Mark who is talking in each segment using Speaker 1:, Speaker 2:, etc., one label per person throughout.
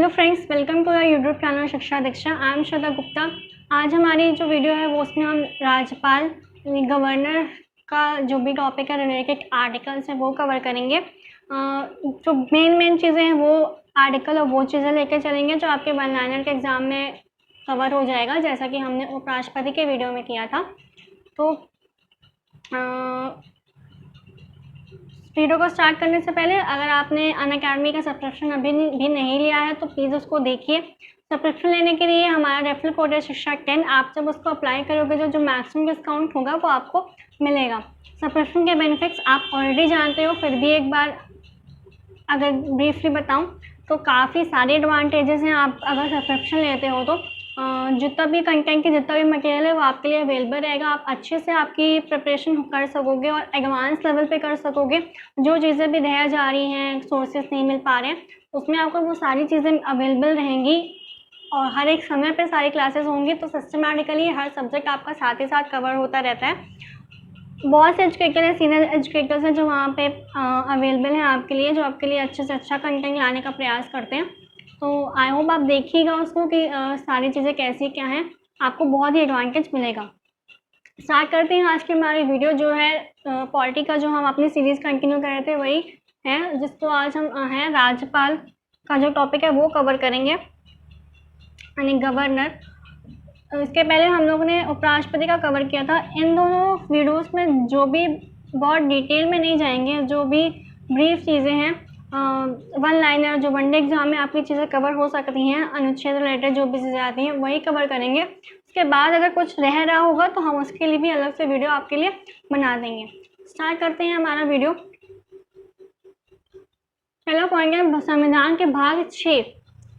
Speaker 1: Hello friends, welcome to the YouTube channel Shiksha Diksha. I am श्रद्धा गुप्ता। आज हमारी जो वीडियो है वो उसमें हम राज्यपाल गवर्नर का जो भी टॉपिक है रिलेटेड आर्टिकल्स है वो कवर करेंगे। जो मेन चीज़ें हैं वो आर्टिकल और वो चीज़ें लेकर चलेंगे जो आपके वन लाइनर के एग्ज़ाम में कवर हो जाएगा, जैसा कि हमने उपराष्ट्रपति के वीडियो में किया था। तो वीडियो को स्टार्ट करने से पहले अगर आपने अनअकैडमी का सब्सक्रिप्शन अभी भी नहीं लिया है तो प्लीज़ उसको देखिए। सब्सक्रिप्शन लेने के लिए हमारा रेफरल कोड है शिक्षा 10। आप जब उसको अप्लाई करोगे जो मैक्सिमम डिस्काउंट होगा वो आपको मिलेगा। सब्सक्रिप्शन के बेनिफिट्स आप ऑलरेडी जानते हो, फिर भी एक बार अगर ब्रीफली बताऊं तो काफ़ी सारे एडवांटेजेस हैं। आप अगर सब्सक्रिप्शन लेते हो तो जितना भी कंटेंट की जितना भी मटेरियल है वो आपके लिए अवेलेबल रहेगा। आप अच्छे से आपकी प्रिपरेशन कर सकोगे और एडवांस लेवल पे कर सकोगे। जो चीज़ें भी रह जा रही हैं, सोर्सेज नहीं मिल पा रहे हैं, उसमें आपको वो सारी चीज़ें अवेलेबल रहेंगी और हर एक समय पे सारी क्लासेस होंगी। तो सिस्टमेटिकली हर सब्जेक्ट आपका साथ ही साथ कवर होता रहता है। बहुत से एजुकेटर हैं, सीनियर एजुकेटर्स हैं जो वहाँ पे अवेलेबल हैं आपके लिए, जो आपके लिए अच्छे से अच्छा कंटेंट लाने का प्रयास करते हैं। तो आई होप आप देखिएगा उसको कि सारी चीज़ें कैसी क्या हैं, आपको बहुत ही एडवांटेज मिलेगा। स्टार्ट करते हैं आज की हमारी वीडियो जो है पॉलिटी का, जो हम अपनी सीरीज़ कंटिन्यू कर रहे थे वही है, जिसको आज हम हैं राज्यपाल का जो टॉपिक है वो कवर करेंगे, यानी गवर्नर। इसके पहले हम लोगों ने उपराष्ट्रपति का कवर किया था। इन दोनों वीडियोस में जो भी बहुत डिटेल में नहीं जाएंगे, जो भी ब्रीफ चीज़ें हैं वन लाइनर जो वनडे एग्जाम में आपकी चीज़ें कवर हो सकती हैं, अनुच्छेद रिलेटेड जो भी चीज़ें आती हैं वही कवर करेंगे। उसके बाद अगर कुछ रह रहा होगा तो हम उसके लिए भी अलग से वीडियो आपके लिए बना देंगे। स्टार्ट करते हैं हमारा वीडियो। पहला पॉइंट है संविधान के भाग 6।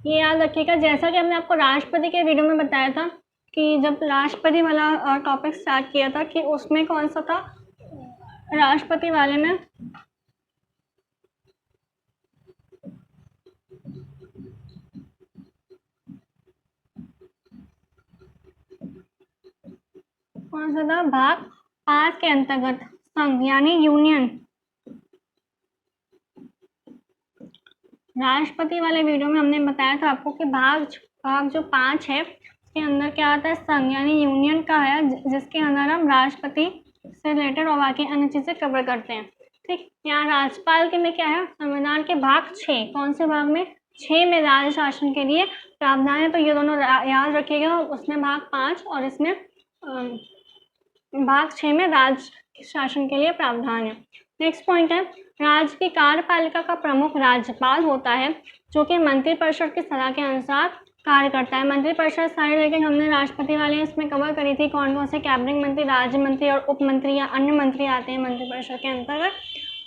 Speaker 1: ये याद रखिएगा, जैसा कि हमने आपको राष्ट्रपति के वीडियो में बताया था कि जब राष्ट्रपति वाला टॉपिक स्टार्ट किया था कि उसमें कौन सा था, राष्ट्रपति वाले में कौन सा था, भाग 5 के अंतर्गत संघ यानी यूनियन। राष्ट्रपति वाले वीडियो में हमने बताया था आपको कि भाग जो 5 है उसके अंदर क्या आता है, संघ यानी यूनियन का है, जिसके अंदर हम राष्ट्रपति से रिलेटेड और बाकी अन्य चीज़ें कवर करते हैं। ठीक, यहाँ राज्यपाल के में क्या है, संविधान के भाग 6, कौन से भाग में, 6 में राज्य शासन के लिए प्रावधान है। तो ये दोनों याद रखिएगा, उसमें भाग 5 और इसमें भाग 6 में राज्य शासन के लिए प्रावधान है। नेक्स्ट पॉइंट है, राज्य की कार्यपालिका का प्रमुख राज्यपाल होता है, जो कि मंत्रिपरिषद की सलाह के अनुसार कार्य करता है। मंत्रिपरिषद सारी लेकिन हमने राष्ट्रपति वाले इसमें कवर करी थी, कौन कौन से कैबिनेट मंत्री, राज्य मंत्री और उप मंत्री या अन्य मंत्री आते हैं मंत्रिपरिषद के अंतर्गत।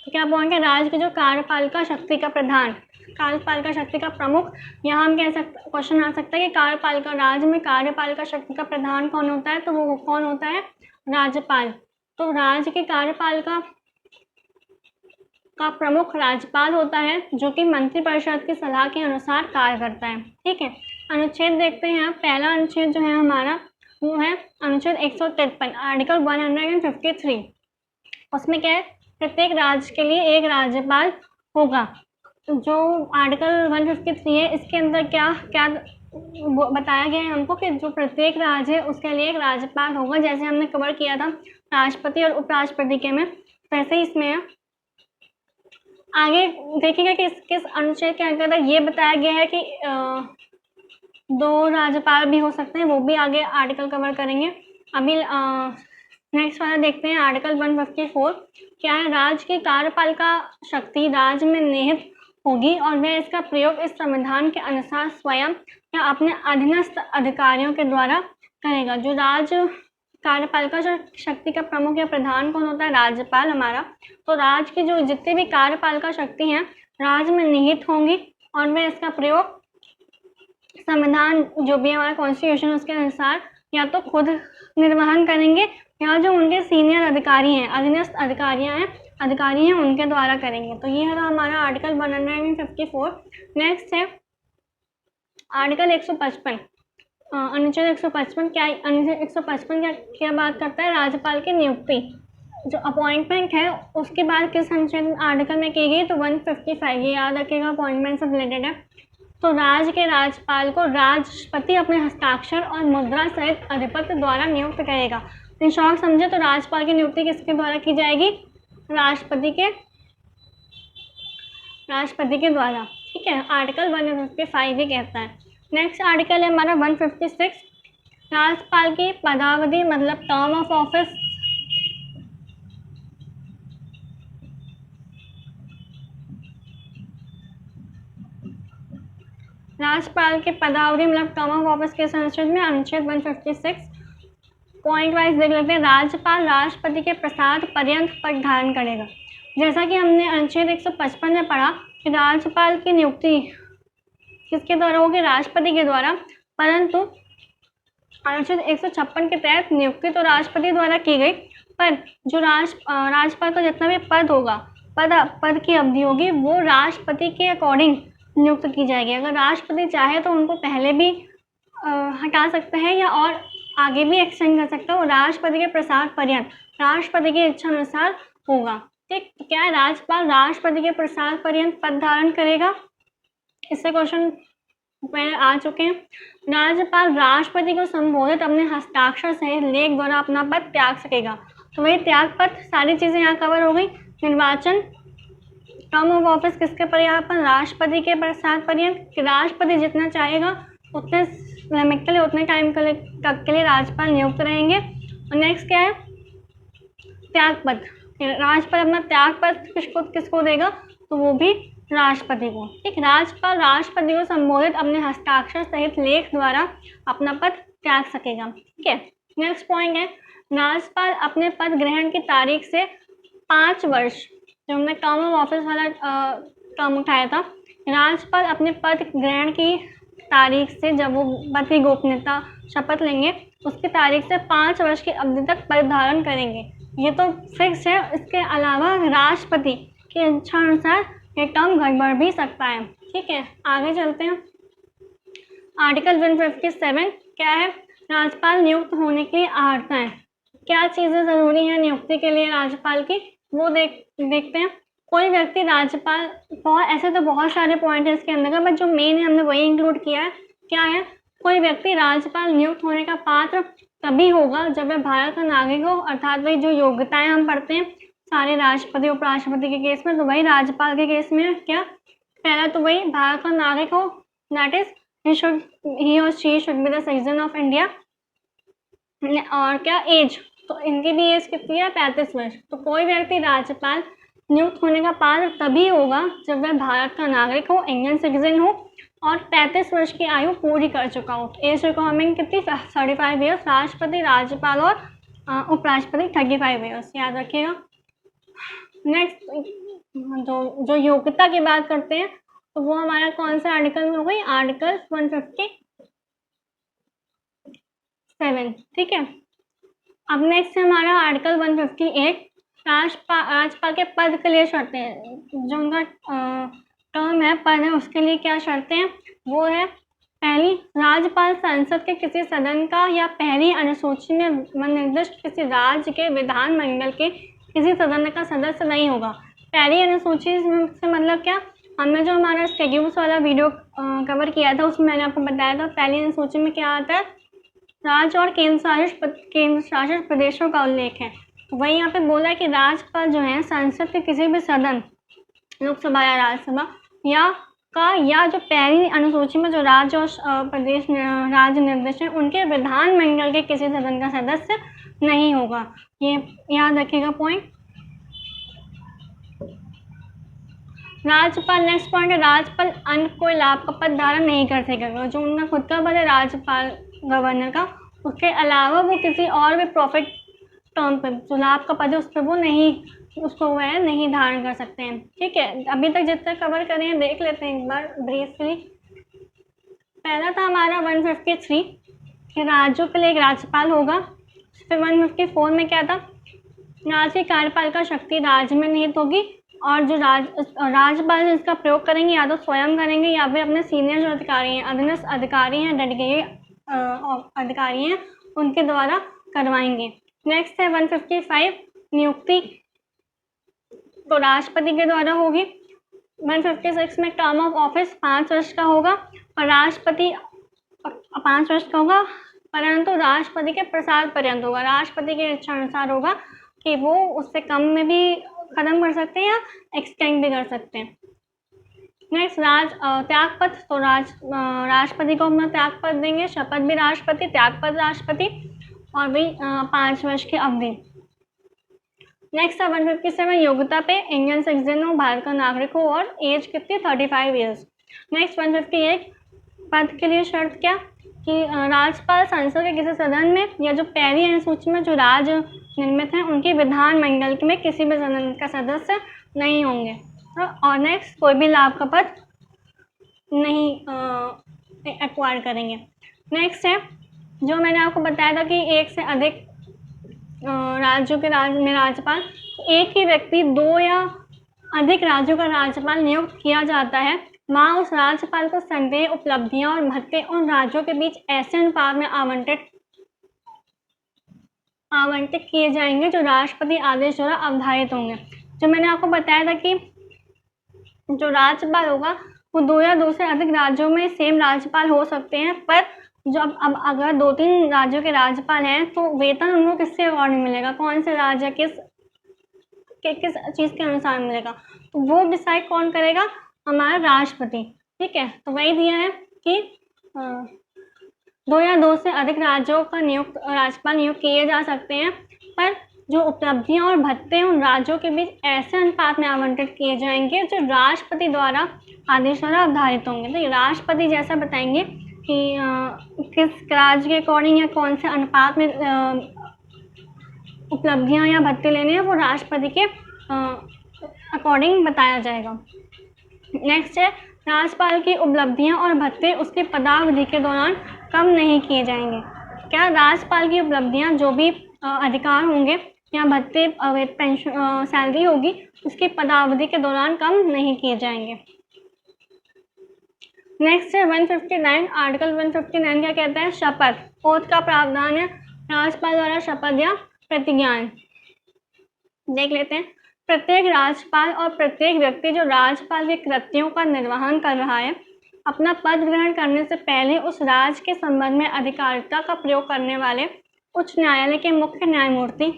Speaker 1: तो क्या पॉइंट है, राज्य की जो कार्यपालिका शक्ति का प्रधान, कार्यपालिका शक्ति का प्रमुख, यहाँ हम कह सकते, क्वेश्चन आ सकता है कि कार्यपालिका, राज्य में कार्यपालिका शक्ति का प्रधान कौन होता है, तो वो कौन होता है, राज्यपाल। तो राज्य की कार्यपालिका का प्रमुख राज्यपाल होता है, जो कि मंत्रिपरिषद की सलाह के अनुसार कार्य करता है। ठीक है, अनुच्छेद देखते हैं। पहला अनुच्छेद जो है हमारा वो है अनुच्छेद 153, आर्टिकल 153। उसमें क्या है, प्रत्येक राज्य के लिए एक राज्यपाल होगा। जो आर्टिकल 153 है इसके अंदर क्या क्या बताया गया है हमको कि जो प्रत्येक राज्य है उसके लिए एक राज्यपाल होगा, जैसे हमने कवर किया था राष्ट्रपति और उपराष्ट्रपति के में, वैसे ही इसमें है। आगे देखिएगा कि किस अनुच्छेद के अंतर्गत ये बताया गया है कि 2 राज्यपाल भी हो सकते हैं, वो भी आगे आर्टिकल कवर करेंगे। अभी नेक्स्ट वाला देखते हैं, आर्टिकल 154 क्या है, राज्य की कार्यपालिका शक्ति राज्य में निहित होगी और वह इसका प्रयोग इस संविधान के अनुसार स्वयं या अपने अधीनस्थ अधिकारियों के द्वारा करेगा। जो राज्य कार्यपालिका शक्ति का प्रमुख या प्रधान कौन होता है, राज्यपाल हमारा। तो राज्य की जो जितनी भी कार्यपालिका शक्ति हैं राज्य में निहित होंगी और वे इसका प्रयोग संविधान जो भी हमारा कॉन्स्टिट्यूशन उसके अनुसार या तो खुद निर्वहन करेंगे या जो उनके सीनियर अधिकारी हैं, अधीनस्थ अधिकारी हैं उनके द्वारा करेंगे। तो ये है हमारा आर्टिकल 154। नेक्स्ट है आर्टिकल 155, अनुच्छेद 155। क्या अनुच्छेद 155 क्या बात करता है, राज्यपाल की नियुक्ति, जो अपॉइंटमेंट है उसके बाद किस अनुच्छेद आर्टिकल में की गई, तो 155। ये याद रखिएगा, अपॉइंटमेंट से रिलेटेड है। तो राज्य के राज्यपाल को राष्ट्रपति अपने हस्ताक्षर और मुद्रा सहित अधिपति द्वारा नियुक्त करेगा। इन शॉर्ट समझे तो राज्यपाल की नियुक्ति किसके द्वारा की जाएगी? राष्ट्रपति के द्वारा। ठीक है, आर्टिकल 155 ही कहता है। नेक्स्ट आर्टिकल है हमारा 156, राज्यपाल की पदावधि मतलब टर्म ऑफ ऑफिस। राज्यपाल की पदावधि मतलब टर्म ऑफ ऑफिस के संदर्भ में अनुच्छेद 156 पॉइंट वाइज देख लेते हैं। राज्यपाल राष्ट्रपति के प्रसाद पर्यंत पद धारण करेगा। जैसा कि हमने अनुच्छेद 155 में पढ़ा कि राज्यपाल की नियुक्ति किसके द्वारा होगी? राष्ट्रपति के द्वारा, परंतु अनुच्छेद 156 के तहत नियुक्ति तो राष्ट्रपति द्वारा की गई, पर जो राज्यपाल का जितना भी पद होगा, पद की अवधि होगी, वो राष्ट्रपति के अकॉर्डिंग नियुक्त की जाएगी। अगर राष्ट्रपति चाहे तो उनको पहले भी हटा सकते हैं या और आगे भी एक्सटेंड कर सकता है। वो राष्ट्रपति के प्रसाद पर्यंत राष्ट्रपति की इच्छा अनुसार होगा। ठीक, तो क्या है? राज्यपाल राष्ट्रपति के प्रसाद पर्यंत पद धारण करेगा। इससे क्वेश्चन पहले आ चुके हैं। राज्यपाल राष्ट्रपति को संबोधित अपने हस्ताक्षर सहित लेख द्वारा अपना पद त्याग सकेगा। तो वही त्याग पद, सारी चीजें यहाँ कवर हो गई। निर्वाचन, टर्म ऑफ ऑफिस किसके पर्याप्त? राष्ट्रपति के प्रसाद पर्यंत। राष्ट्रपति जितना चाहेगा उतने लिमिट के लिए, उतने टाइम तक के लिए राज्यपाल नियुक्त रहेंगे। और नेक्स्ट क्या है? त्याग पद। राज्यपाल अपना त्याग पद किसको देगा? तो वो भी राष्ट्रपति को। ठीक, राज्यपाल राष्ट्रपति को संबोधित अपने हस्ताक्षर सहित लेख द्वारा अपना पद त्याग सकेगा। ठीक है, नेक्स्ट पॉइंट है राज्यपाल अपने पद ग्रहण की तारीख से 5 वर्ष, जो हमने टर्म ऑफ ऑफिस वाला टर्म उठाया था, राज्यपाल अपने पद ग्रहण की तारीख से, जब वो पद की गोपनीयता शपथ लेंगे, उसकी तारीख से 5 वर्ष की अवधि तक पद धारण करेंगे। ये तो फिक्स है। इसके अलावा राष्ट्रपति की इच्छा अनुसार ये टर्म गड़बड़ भी सकता है। ठीक है, आगे चलते हैं। आर्टिकल 157 क्या है? राज्यपाल नियुक्त होने के लिए अहर्ताएं। क्या चीज़ें ज़रूरी हैं नियुक्ति के लिए राज्यपाल की, वो देखते हैं। कोई व्यक्ति राज्यपाल, ऐसे तो बहुत सारे पॉइंट है इसके अंदर का, बट जो मेन है हमने वही इंक्लूड किया है। क्या है? कोई व्यक्ति राज्यपाल नियुक्त होने का पात्र तभी होगा जब वह भारत का नागरिक हो, अर्थात वही जो योग्यताएं हम पढ़ते हैं सारे राष्ट्रपति उपराष्ट्रपति के केस में, तो वही राज्यपाल के केस में क्या? पहला तो वही भारत का नागरिक हो, that is he or she should be the citizen of India। और क्या? एज, तो इनकी भी एज कितनी है? 35 वर्ष। तो कोई व्यक्ति राज्यपाल नियुक्त होने का पात्र तभी होगा जब वह भारत का नागरिक हो, इंडियन सिटीजन हो और 35 वर्ष की आयु पूरी कर चुका हो। एज रिक्वायरमेंट कितनी? 35 ईयर्स। राष्ट्रपति, राज्यपाल और उपराष्ट्रपति 35 ईयर्स, याद रखिएगा। नेक्स्ट जो योग्यता की बात करते हैं तो वो हमारा कौन सा आर्टिकल में हो गई? आर्टिकल 157। ठीक है, अब नेक्स्ट है हमारा आर्टिकल 158, राज्यपाल के पद के लिए शर्तें। जो उनका टर्म है, पद है, उसके लिए क्या शर्तें हैं? वो है पहली, राज्यपाल संसद के किसी सदन का या पहली अनुसूची में निर्दिष्ट किसी राज्य के विधानमंडल के किसी सदन का सदस्य नहीं होगा। पहली अनुसूची से मतलब क्या? हमने जो हमारा स्केड्यूल्स वाला वीडियो कवर किया था उसमें मैंने आपको बताया था पहली अनुसूची में क्या आता है? राज्य और केंद्र शासित प्रदेशों का उल्लेख है। तो वही यहाँ पे बोला है कि राज्यपाल जो है संसद के किसी भी सदन, लोकसभा या राज्यसभा या जो पहली अनुसूची में जो राज्य और प्रदेश राज्य निर्दिष्ट है उनके विधानमंडल के किसी सदन का सदस्य नहीं होगा। ये याद रखिएगा पॉइंट। राज्यपाल, नेक्स्ट पॉइंट है राज्यपाल अन्य कोई लाभ का पद धारण नहीं कर सकेगा। जो उनका खुद का पद है राज्यपाल गवर्नर का, उसके अलावा वो किसी और भी प्रॉफिट टर्म पर जो लाभ का पद है उस पर वो नहीं धारण कर सकते हैं। ठीक है, अभी तक जितना कवर करें हैं देख लेते हैं एक बार ब्रीफली। पहला था हमारा 153 कि राज्यों के लिए एक राज्यपाल होगा। फिर 154 में क्या था? राज्य की कार्यपालिका शक्ति राज्य में निहित होगी और जो राज्यपाल इसका प्रयोग करेंगे या तो स्वयं करेंगे या फिर अपने सीनियर जो अधिकारी हैं, अधीनस्थ अधिकारी हैं, डेडिकेटेड अधिकारी हैं, उनके द्वारा करवाएंगे। नेक्स्ट है 155 नियुक्ति तो राष्ट्रपति के द्वारा होगी। 156 में टर्म ऑफ ऑफिस 5 वर्ष का होगा और राष्ट्रपति 5 वर्ष का होगा, परंतु राष्ट्रपति के प्रसाद पर्यंत होगा। राष्ट्रपति के इच्छा अनुसार होगा कि वो उससे कम में भी खत्म कर सकते हैं या एक्सटेंड भी कर सकते हैं। नेक्स्ट त्यागपत्र, तो राष्ट्रपति को अपना त्यागपत्र देंगे, शपथ भी राष्ट्रपति, त्यागपत्र राष्ट्रपति और भी 5 वर्ष की अवधि। नेक्स्ट है 157 योग्यता पे, इंडियन सिटीजन हो, भारत का नागरिक हो और एज कितनी 35 ईयर्स। नेक्स्ट 158 पद के लिए शर्त क्या कि राज्यपाल संसद के किसी सदन में या जो पहली अनुसूची में जो राज्य निर्मित हैं उनके विधानमंडल में किसी भी सदन का सदस्य नहीं होंगे। और नेक्स्ट कोई भी लाभ का पद नहीं एक्वायर करेंगे। नेक्स्ट है जो मैंने आपको बताया था कि एक से अधिक राज्यों के राज्यपाल, एक ही व्यक्ति 2 या अधिक राज्यों का राज्यपाल नियुक्त किया जाता है, वहाँ उस राज्यपाल को संदेह, उपलब्धियां और भत्ते उन राज्यों के बीच ऐसे अनुपात में आवंटित किए जाएंगे जो राष्ट्रपति आदेश द्वारा अवधारित होंगे। जो मैंने आपको बताया था कि जो राज्यपाल होगा वो 2 या 2 से अधिक राज्यों में सेम राज्यपाल हो सकते हैं, पर जो अब अगर 2-3 राज्यों के राज्यपाल हैं तो वेतन उनको किसके अकॉर्डिंग मिलेगा, कौन से राज्य किस चीज़ के अनुसार मिलेगा, तो वो डिसाइड कौन करेगा, हमारा राष्ट्रपति। ठीक है, तो वही दिया है कि 2 या 2 से अधिक राज्यों का राज्यपाल नियुक्त किए जा सकते हैं, पर जो उपलब्धियां और भत्ते उन राज्यों के बीच ऐसे अनुपात में आवंटित किए जाएंगे जो राष्ट्रपति द्वारा आदेश द्वारा अवधारित होंगे। तो राष्ट्रपति जैसा बताएंगे कि किस राज्य के अकॉर्डिंग या कौन से अनुपात में उपलब्धियां या भत्ते लेने हैं वो राष्ट्रपति के अकॉर्डिंग बताया जाएगा। नेक्स्ट है राज्यपाल की उपलब्धियां और भत्ते उसके पदावधि के दौरान कम नहीं किए जाएंगे। क्या राज्यपाल की उपलब्धियां जो भी अधिकार होंगे या भत्ते पेंशन सैलरी होगी उसकी पदावधि के दौरान कम नहीं किए जाएंगे। नेक्स्ट है 159 आर्टिकल 159 क्या कहता है, शपथ, ओथ का प्रावधान है, राज्यपाल द्वारा शपथ या प्रतिज्ञान। देख लेते हैं, प्रत्येक राज्यपाल और प्रत्येक व्यक्ति जो राज्यपाल के कृत्यों का निर्वहन कर रहा है अपना पद ग्रहण करने से पहले उस राज्य के संबंध में अधिकारिता का प्रयोग करने वाले उच्च न्यायालय के मुख्य न्यायमूर्ति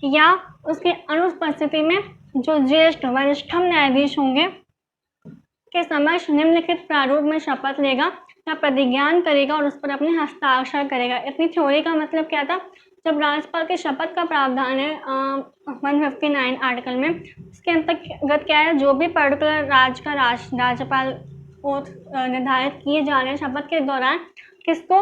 Speaker 1: या उसके अनुपस्थिति में जो ज्येष्ठ वरिष्ठम न्यायाधीश होंगे के समक्ष निम्नलिखित प्रारूप में शपथ लेगा या प्रतिज्ञान करेगा और उस पर अपने हस्ताक्षर करेगा। इतनी थ्योरी का मतलब क्या था, जब राज्यपाल के शपथ का प्रावधान है 159 आर्टिकल में, इसके अंतर्गत क्या है, जो भी पर्टिकुलर राज्य का राज्यपाल ओथ निर्धारित किए जा रहे हैं शपथ के दौरान किसको,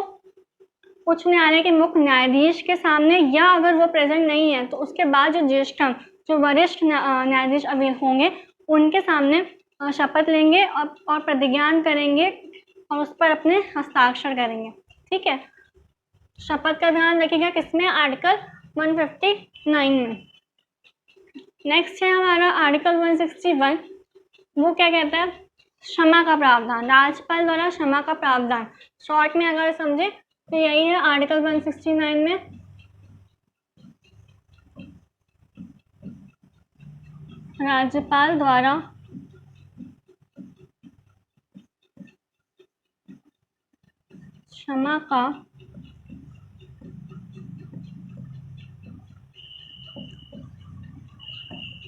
Speaker 1: उच्च न्यायालय के मुख्य न्यायाधीश के सामने, या अगर वो प्रेजेंट नहीं है तो उसके बाद जो ज्येष्ठम जो वरिष्ठ न्यायाधीश अभी होंगे उनके सामने शपथ लेंगे और प्रतिज्ञान करेंगे और उस पर अपने हस्ताक्षर करेंगे। ठीक है, शपथ का ध्यान रखिएगा किसमें, आर्टिकल 159 में। नेक्स्ट है हमारा आर्टिकल 161, वो क्या कहता है, क्षमा का प्रावधान, राज्यपाल द्वारा क्षमा का प्रावधान। शॉर्ट में अगर समझे तो यही है आर्टिकल 169 में राज्यपाल द्वारा क्षमा का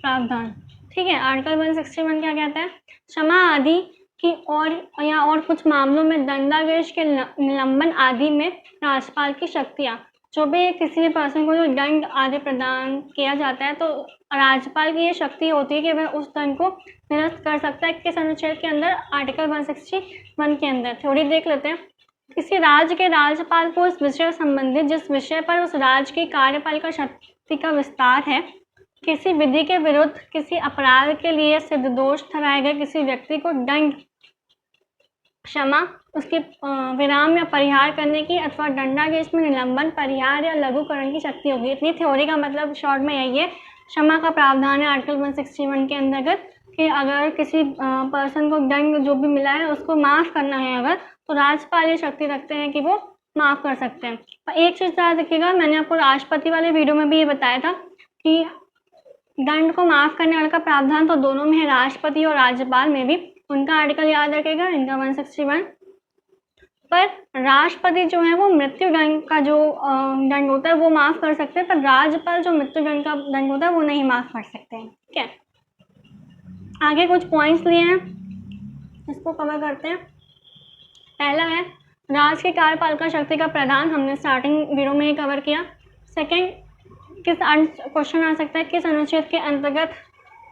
Speaker 1: प्रावधान। ठीक है, आर्टिकल 161 क्या कहता है, क्षमा आदि की और कुछ मामलों में दंडादेश के निलंबन आदि में राज्यपाल की शक्तियाँ, जो भी किसी भी पर्सन को जो दंड आदि प्रदान किया जाता है तो राज्यपाल की ये शक्ति होती है कि वह उस दंड को निरस्त कर सकता है। किस अनुच्छेद के अंदर, आर्टिकल 161 के अंदर। थोड़ी देख लेते हैं, किसी राज्य के राज्यपाल को इस विषय संबंधित जिस विषय पर उस राज्य की कार्यपालिका शक्ति का विस्तार है, किसी विधि के विरुद्ध किसी अपराध के लिए सिद्ध दोष ठहराए गए किसी व्यक्ति को दंड, क्षमा, उसके विराम या परिहार करने की अथवा दंडादेश में निलंबन, परिहार या लघुकरण की शक्ति होगी। इतनी थ्योरी का मतलब शॉर्ट में यही है। क्षमा का प्रावधान है आर्टिकल 161 के अंतर्गत कि अगर किसी पर्सन को दंड जो भी मिला है उसको माफ़ करना है अगर, तो राज्यपाल ये शक्ति रखते हैं कि वो माफ़ कर सकते हैं। एक चीज़ याद रखिएगा, मैंने आपको राष्ट्रपति वाले वीडियो में भी ये बताया था कि दंड को माफ करने वाले का प्रावधान तो दोनों में है, राष्ट्रपति और राज्यपाल में भी। उनका आर्टिकल याद रखेगा, इनका 161। पर राष्ट्रपति जो है वो मृत्यु दंड का जो दंड होता है वो माफ कर सकते हैं, पर राज्यपाल जो मृत्यु दंड का दंड होता है वो नहीं माफ कर सकते हैं। ठीक है, आगे कुछ पॉइंट्स लिए हैं, इसको कवर करते हैं। पहला है राज्य की कार्यपालिका शक्ति का प्रधान, हमने स्टार्टिंग वीडियो में ही कवर किया। सेकंड, क्वेश्चन आ सकता है किस अनुच्छेद के अंतर्गत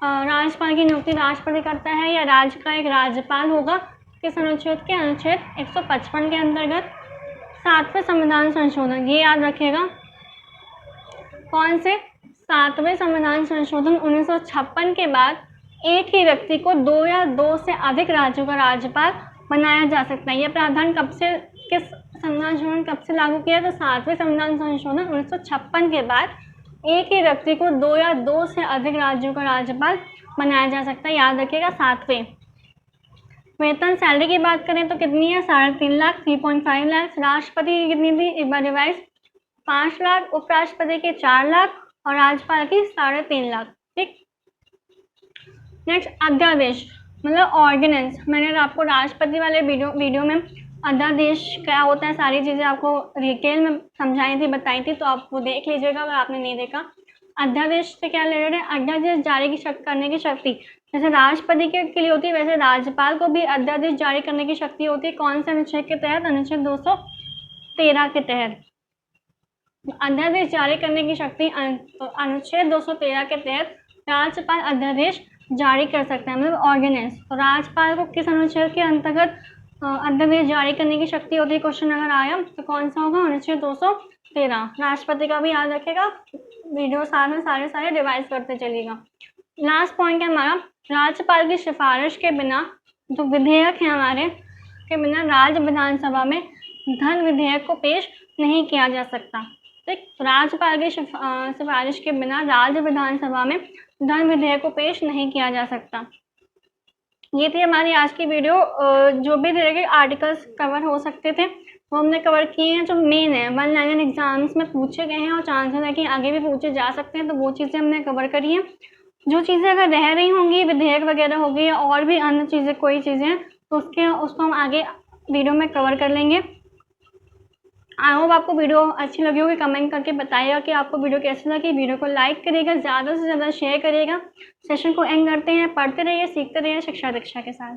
Speaker 1: राज्यपाल की नियुक्ति राष्ट्रपति करता है या राज्य का एक राज्यपाल होगा, किस अनुच्छेद के, अनुच्छेद 155 के अंतर्गत। 7वें संविधान संशोधन, ये याद रखिएगा, कौन से, 7वें संविधान संशोधन 1956 के बाद एक ही व्यक्ति को 2 या 2 से अधिक राज्यों का राज्यपाल बनाया जा सकता है। यह प्रावधान कब से, किस संविधान संशोधन कब से लागू किया, तो 7वें संविधान संशोधन 1956 के बाद एक ही व्यक्ति को 2 या 2 से अधिक राज्यों का राज्यपाल बनाया जा सकता है, याद रखिएगा 7वें। वेतन सैलरी की बात करें तो कितनी है, 3.5 लाख, 3.5 लाख। राष्ट्रपति की कितनी थी, एक बार रिवाइज, 5 लाख, उपराष्ट्रपति के 4 लाख और राज्यपाल की 3.5 लाख। ठीक, नेक्स्ट अध्यादेश मतलब ऑर्डिनेंस। मैंने आपको राष्ट्रपति वाले वीडियो में अध्यादेश क्या होता है सारी चीज़ें आपको डिटेल में समझाई थी, बताई थी, तो आप वो देख लीजिएगा अगर आपने नहीं देखा। अध्यादेश से क्या रिलेटेड है, अध्यादेश जारी की करने की शक्ति जैसे राष्ट्रपति के लिए होती है वैसे राज्यपाल को भी अध्यादेश जारी करने की शक्ति होती है। कौन से अनुच्छेद के तहत, अनुच्छेद 213 के तहत अध्यादेश जारी करने की शक्ति, अनुच्छेद 213 के तहत राज्यपाल अध्यादेश जारी कर सकता है, मतलब ऑर्डिनेंस। तो राज्यपाल को किस अनुच्छेद के अंतर्गत अध्यादेश जारी करने की शक्ति होती है, क्वेश्चन अगर आया तो कौन सा होगा, अनुच्छेद 213। राष्ट्रपति का भी याद रखेगा, वीडियो साथ में सारे रिवाइज करते चलिएगा। लास्ट पॉइंट है हमारा, राज्यपाल की सिफारिश के बिना, जो विधेयक है हमारे के बिना राज्य विधानसभा में धन विधेयक को पेश नहीं किया जा सकता। ठीक, राज्यपाल की सिफारिश के बिना राज्य विधानसभा में धन विधेयक को पेश नहीं किया जा सकता। ये थी हमारी आज की वीडियो। जो भी तरह के आर्टिकल्स कवर हो सकते थे वो हमने कवर किए हैं, जो मेन है 1 लाइनर एग्जाम्स में पूछे गए हैं और चांसेस है कि आगे भी पूछे जा सकते हैं, तो वो चीज़ें हमने कवर करी हैं। जो चीज़ें अगर रह रही होंगी, विधेयक वगैरह होगी या और भी अन्य चीज़ें कोई चीज़ें, तो उसको हम आगे वीडियो में कवर कर लेंगे। आई होप आपको वीडियो अच्छी लगी होगी, कमेंट करके बताइएगा कि आपको वीडियो कैसी लगी। वीडियो को लाइक करिएगा, ज़्यादा से ज़्यादा शेयर करिएगा। सेशन को एंड करते हैं, पढ़ते रहिए, सीखते रहिए शिक्षा दीक्षा के साथ।